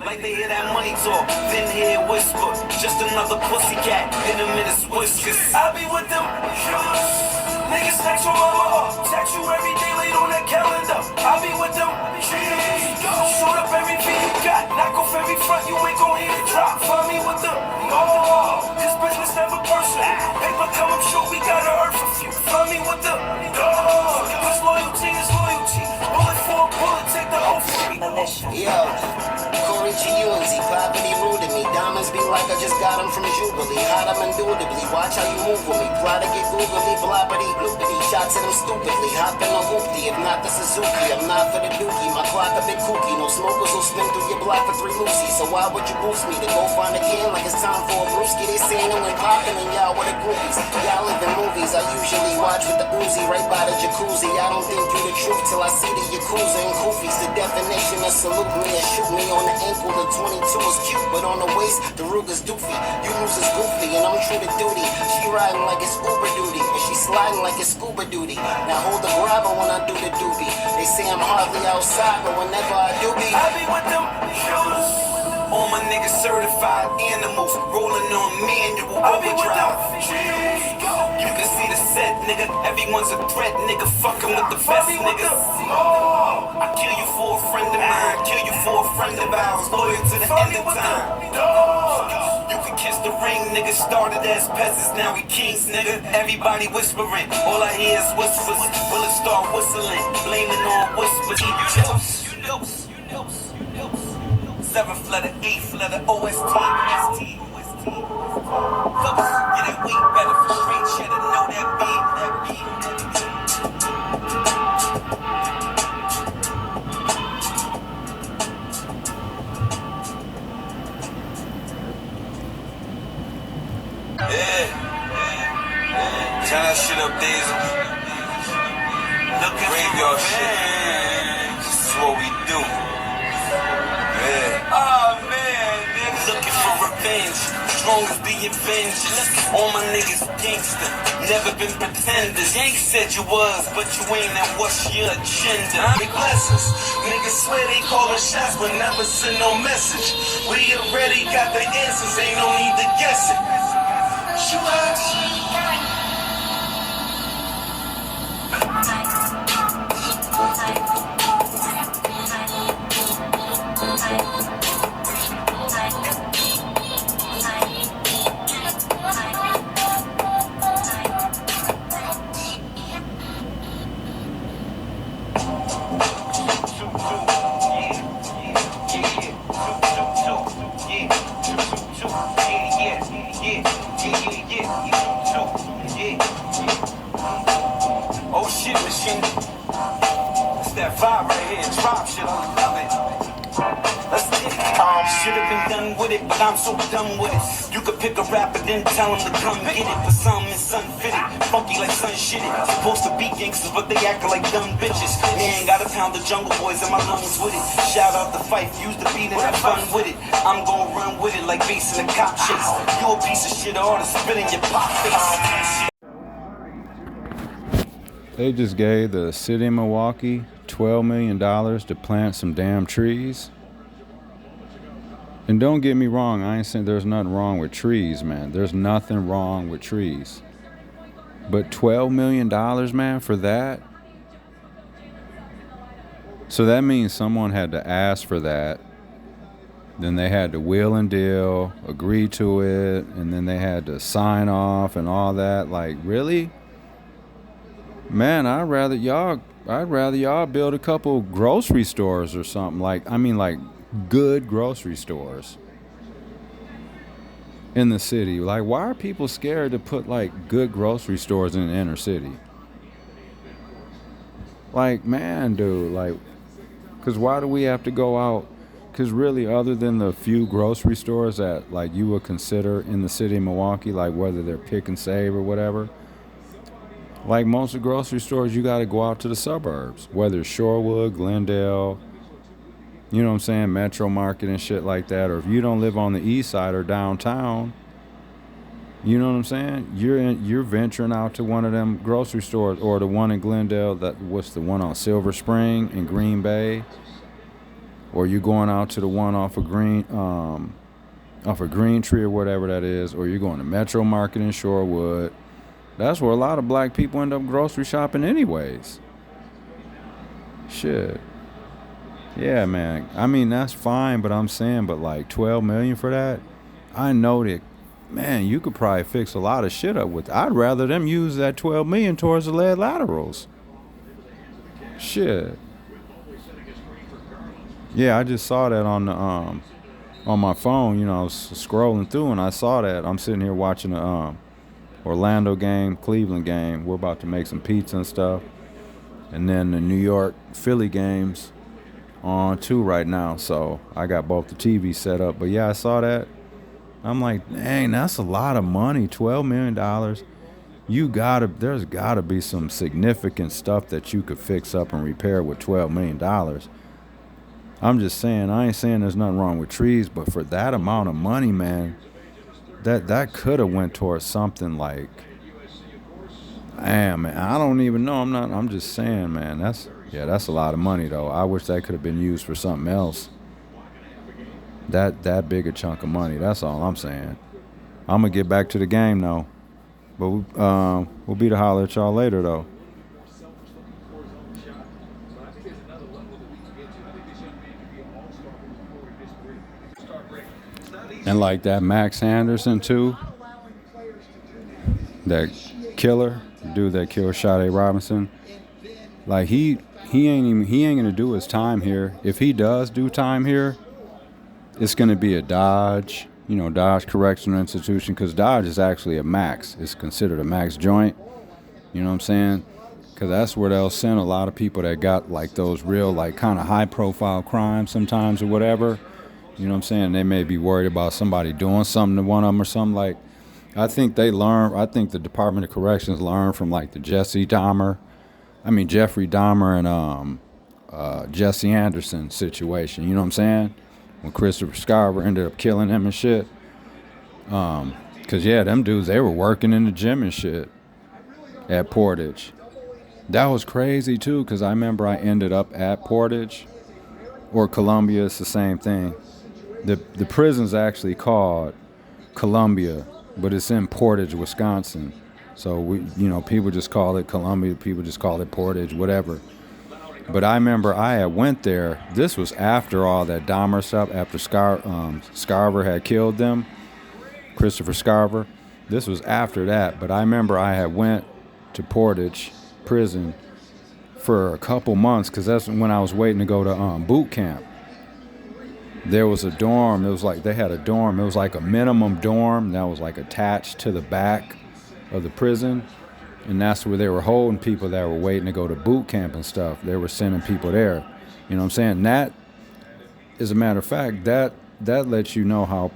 Like they hear that money talk, then hear whisper. Just another pussycat, hit him in his whiskers. I be with them. Niggas text your mama up, text you every day late on that calendar. I be with them. Shoot up every V you got, knock off every front, you ain't gon' hear it drop. Find me with them. Oh, this business never personal. Paper come up short, we gotta earth a few. Find me with them. Oh, cause loyalty is loyalty. Bullet for a bullet, take the oath for me. Yo, Corey G-Unzi, poverty rooted me. Diamonds be like I just got them from Jubilee. Hot them indubitably, watch how you move with me. Try to get googly, bloppity, bloopity. Shots at him stupidly, hop in a hoopty. If not the Suzuki, I'm not for the dookie. My clock a bit kooky, no smokers will spin through your block for 3 loosies. So why would you boost me to go find a can like it's time for a brewski? They saying I'm popping and y'all with the groupies. Y'all live in movies, I usually watch with the Uzi right by the jacuzzi. I don't think you the truth till I see the Yakuza and Koofies. The definition of salute me and shoot me on the ankle. The 22 is cute, but on the waist, the Ruger's doofy. You lose is goofy, and I'm true to duty. She riding like it's Uber duty, and she sliding like it's scuba duty. Now hold the grabber when I do the doobie. They say I'm hardly outside, but whenever I do be, I be with them. All my niggas certified animals, rolling on manual overdrive. You can see the set, nigga. Everyone's a threat, nigga. Fucking with the best niggas. I kill you for a friend of mine, kill you for a friend of ours, loyal to the end of time. You can kiss the ring, nigga. Started as peasants, now we kings, nigga. Everybody whispering, all I hear is whispers. Bullets start whistling, blaming on whispers. You know. 7th letter, 8th letter, OST. Yeah, that weak better for straight cheddar, know that beat. Yeah. Turn that shit up, Diesel. Graveyard shit. This is what we do. Yeah. Oh man, nigga. Looking for revenge. Strong as the Avengers. All my niggas gangster. Never been pretenders. Yank said you was, but you ain't. And what's your agenda? They bless us. Niggas swear they callin' shots, but never send no message. We already got the answers. Ain't no need to guess it. shit machine. It's that vibe right here, drop shit, I love it. Let's get it. Should have been done with it, but I'm so done with it. You could pick a rapper, then tell him to come get it. But some is unfitted, funky like sun shitted. Supposed to be gangsters, but they acting like dumb bitches. Man, gotta pound the Jungle Boys in my lungs with it. Shout out the fight, use the beat and have fun with it. I'm gonna run with it like bass in a cop chase. You a piece of shit, all to spit in your pop face. They just gave the city of Milwaukee $12 million to plant some damn trees. And don't get me wrong, I ain't saying there's nothing wrong with trees, man. There's nothing wrong with trees. But $12 million, man, for that? So that means someone had to ask for that. Then they had to wheel and deal, agree to it, and then they had to sign off and all that. Like, really? Man, I'd rather y'all build a couple grocery stores or something. Like good grocery stores in the city. Like, why are people scared to put like good grocery stores in the inner city? Like, man, dude, like, because why do we have to go out? Because really, other than the few grocery stores that like you would consider in the city of Milwaukee, like whether they're Pick and Save or whatever, like most of the grocery stores, you got to go out to the suburbs, whether it's Shorewood, Glendale, you know what I'm saying, Metro Market and shit like that. Or if you don't live on the east side or downtown, you know what I'm saying, you're venturing out to one of them grocery stores, or the one in Glendale, what's the one on Silver Spring in Green Bay, or you going out to the one off of Green Tree or whatever that is, or you're going to Metro Market in Shorewood. That's where a lot of black people end up grocery shopping anyways. Shit. Yeah, man. I mean, that's fine, but I'm saying, but like $12 million for that? I know that, man, you could probably fix a lot of shit up with. I'd rather them use that $12 million towards the lead laterals. Shit. Yeah, I just saw that on my phone. You know, I was scrolling through and I saw that. I'm sitting here watching the Orlando game, Cleveland game. We're about to make some pizza and stuff. And then the New York Philly games on too right now. So I got both the TVs set up. But yeah, I saw that. I'm like, dang, that's a lot of money. $12 million. There's gotta be some significant stuff that you could fix up and repair with $12 million. I'm just saying, I ain't saying there's nothing wrong with trees, but for that amount of money, man, that could have went towards something like, damn, man, I don't even know. I'm just saying, man, that's a lot of money though. I wish that could have been used for something else. That big a chunk of money, that's all I'm saying. I'm gonna get back to the game though. But we'll be to holler at y'all later though. And like that Max Anderson too, that killer dude that killed Sade Robinson, like he ain't gonna do his time here. If he does do time here, it's gonna be a Dodge Correctional Institution, because Dodge is actually a max. It's considered a max joint. You know what I'm saying? Because that's where they'll send a lot of people that got like those real like kind of high profile crimes sometimes or whatever. You know what I'm saying? They may be worried about somebody doing something to one of them or something. Like, I think the Department of Corrections learned from like the Jeffrey Dahmer and Jesse Anderson situation. You know what I'm saying? When Christopher Scarver ended up killing him and shit. Cause yeah, them dudes, they were working in the gym and shit at Portage. That was crazy too, cause I remember I ended up at Portage or Columbia. It's the same thing. The prison's actually called Columbia, but it's in Portage, Wisconsin. So people just call it Columbia, people just call it Portage, whatever. But I remember I had went there. This was after all that Dahmer stuff, after Scarver had killed them, Christopher Scarver. This was after that. But I remember I had went to Portage prison for a couple months, because that's when I was waiting to go to boot camp. There was a dorm. It was like they had a dorm. It was like a minimum dorm that was like attached to the back of the prison. And that's where they were holding people that were waiting to go to boot camp and stuff. They were sending people there. You know what I'm saying? And that, as a matter of fact, that lets you know how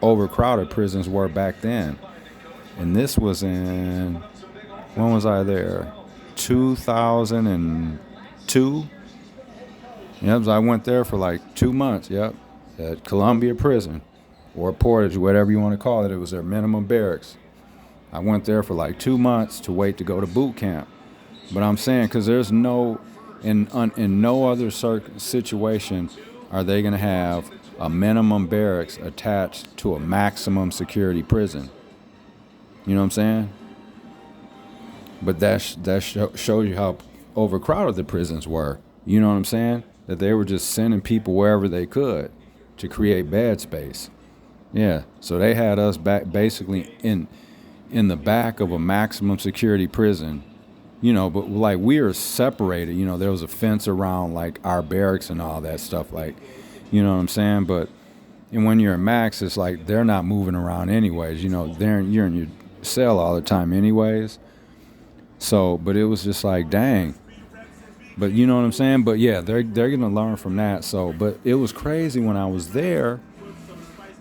overcrowded prisons were back then. And this was in, when was I there? 2002? Yep, I went there for like 2 months, yep, at Columbia Prison, or Portage, whatever you want to call it. It was their minimum barracks. I went there for like 2 months to wait to go to boot camp. But I'm saying, because there's no, in no other situation are they going to have a minimum barracks attached to a maximum security prison. You know what I'm saying? But that shows you how overcrowded the prisons were. You know what I'm saying? That they were just sending people wherever they could to create bed space. Yeah, so they had us back basically in the back of a maximum security prison, you know, but like we were separated, you know, there was a fence around like our barracks and all that stuff, like, you know what I'm saying? But and when you're in max, it's like they're not moving around anyways, you know, you're in your cell all the time anyways. So, but it was just like, dang. But you know what I'm saying? But yeah, they're going to learn from that. So, but it was crazy when I was there,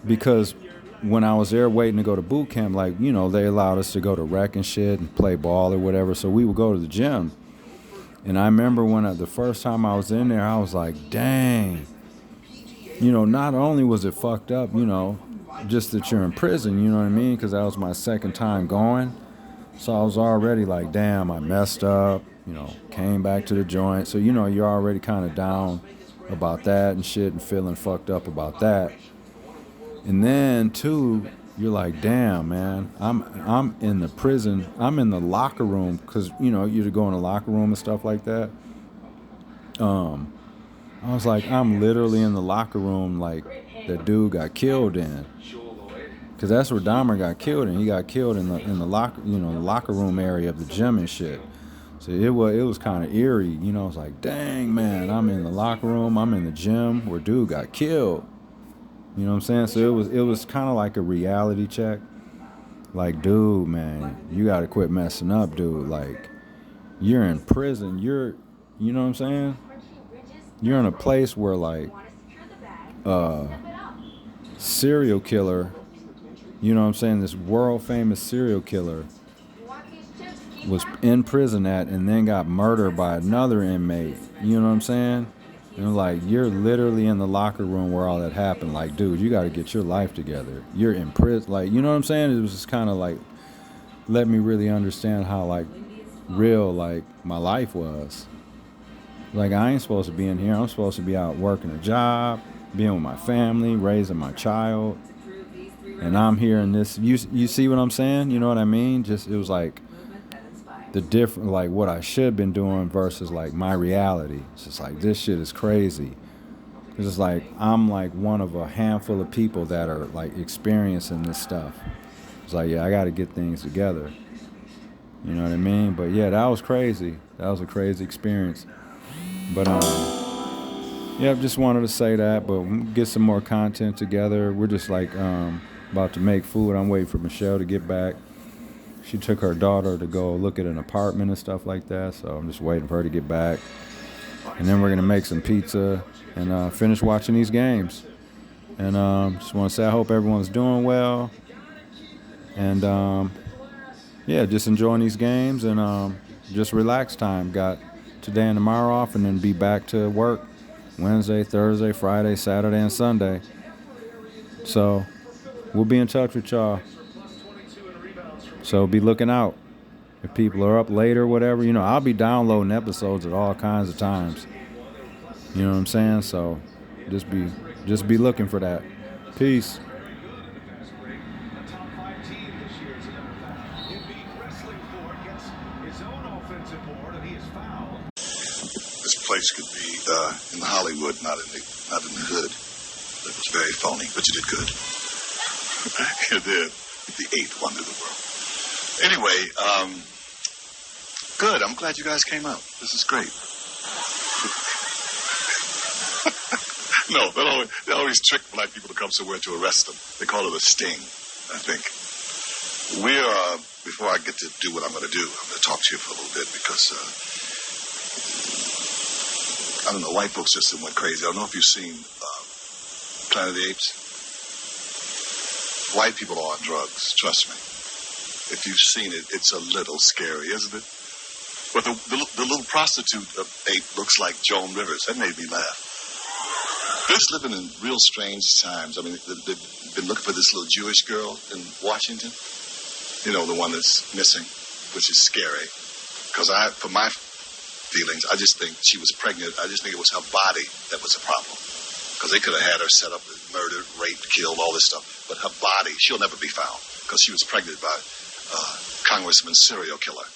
because when I was there waiting to go to boot camp, like, you know, they allowed us to go to rec and shit and play ball or whatever. So we would go to the gym. And I remember when the first time I was in there, I was like, dang. You know, not only was it fucked up, you know, just that you're in prison, you know what I mean? Because that was my second time going. So I was already like, damn, I messed up, you know, came back to the joint. So, you know, you're already kind of down about that and shit and feeling fucked up about that. And then, too, you're like, damn, man, I'm in the prison. I'm in the locker room because, you know, you go in the locker room and stuff like that. I was like, I'm literally in the locker room like that dude got killed in. Because that's where Dahmer got killed in. He got killed in the locker, you know, the locker room area of the gym and shit. So it was kind of eerie, you know. I was like, dang, man, I'm in the locker room, I'm in the gym where dude got killed. You know what I'm saying? So it was kind of like a reality check. Like, dude, man, you got to quit messing up, dude. Like, you're in prison. You know what I'm saying? You're in a place where, like, serial killer, you know what I'm saying, this world-famous serial killer was in prison and then got murdered by another inmate. You know what I'm saying? And like, you're literally in the locker room where all that happened. Like, dude, you got to get your life together. You're in prison. Like, you know what I'm saying? It was just kind of like, let me really understand how, like, real, like, my life was. Like, I ain't supposed to be in here. I'm supposed to be out working a job, being with my family, raising my child. And I'm here in this. You see what I'm saying? You know what I mean? Just, it was like the different, like what I should have been doing versus like my reality. It's just like, this shit is crazy. It's just like, I'm like one of a handful of people that are like experiencing this stuff. It's like, yeah, I got to get things together. You know what I mean? But yeah, that was crazy. That was a crazy experience. But yeah, just wanted to say that. But we'll get some more content together. We're just like about to make food. I'm waiting for Michelle to get back. She took her daughter to go look at an apartment and stuff like that. So I'm just waiting for her to get back. And then we're going to make some pizza and finish watching these games. And just want to say I hope everyone's doing well. And yeah, just enjoying these games and just relax time. Got today and tomorrow off, and then be back to work Wednesday, Thursday, Friday, Saturday, and Sunday. So we'll be in touch with y'all. So be looking out. If people are up late or whatever, you know, I'll be downloading episodes at all kinds of times. You know what I'm saying? So just be looking for that. Peace. This place could be in Hollywood, not in the hood. It was very phony, but you did good. You did. The eighth wonder of the world. Anyway, good. I'm glad you guys came out. This is great. No, they always trick black people to come somewhere to arrest them. They call it a sting, I think. We are before I get to do what I'm going to do, I'm going to talk to you for a little bit because, I don't know, white folks just went crazy. I don't know if you've seen Planet of the Apes. White people are on drugs, trust me. If you've seen it, it's a little scary, isn't it? But the little prostitute ape looks like Joan Rivers. That made me laugh. They're just living in real strange times. I mean, they've been looking for this little Jewish girl in Washington. You know, the one that's missing, which is scary. Because for my feelings, I just think she was pregnant. I just think it was her body that was a problem. Because they could have had her set up, murdered, raped, killed, all this stuff. But her body, she'll never be found. Because she was pregnant by Congressman's serial killer.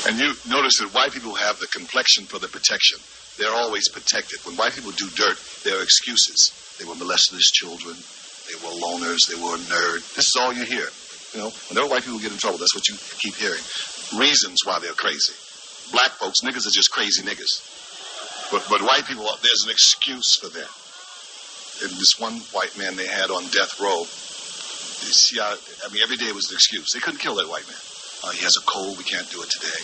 And you notice that white people have the complexion for the protection. They're always protected. When white people do dirt, there are excuses. They were molested as children. They were loners. They were a nerd. This is all you hear. You know, whenever white people get in trouble, that's what you keep hearing. Reasons why they're crazy. Black folks, niggas are just crazy niggas. But white people, there's an excuse for them. And this one white man they had on death row, you see how, I mean, every day was an excuse. They couldn't kill that white man. He has a cold, we can't do it today.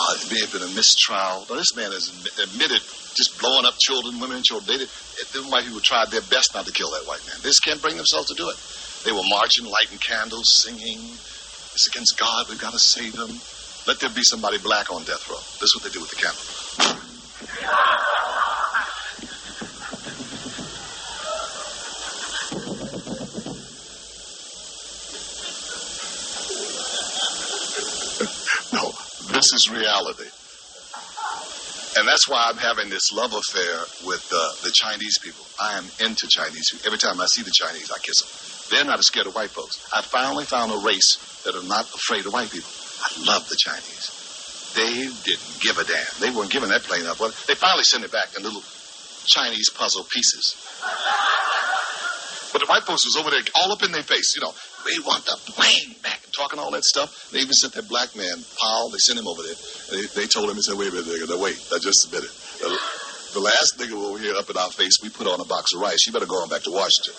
It may have been a mistrial. Now, this man has admitted just blowing up children, women and children. The white people tried their best not to kill that white man. They just can't bring themselves to do it. They were marching, lighting candles, singing, "It's against God, we've got to save him." Let there be somebody black on death row. This is what they do with the candle. No, this is reality. And that's why I'm having this love affair with the Chinese people. I am into Chinese people. Every time I see the Chinese, I kiss them. They're not as scared of white folks. I finally found a race that are not afraid of white people. I love the Chinese. They didn't give a damn. They weren't giving that plane up. Well, they finally sent it back in little Chinese puzzle pieces. But the white folks was over there all up in their face, you know. We want the plane back, and talking all that stuff. They even sent that black man, Paul, they sent him over there. They told him, he said, wait a minute, nigga, wait, I just a minute. The last nigga over here up in our face, we put on a box of rice. You better go on back to Washington.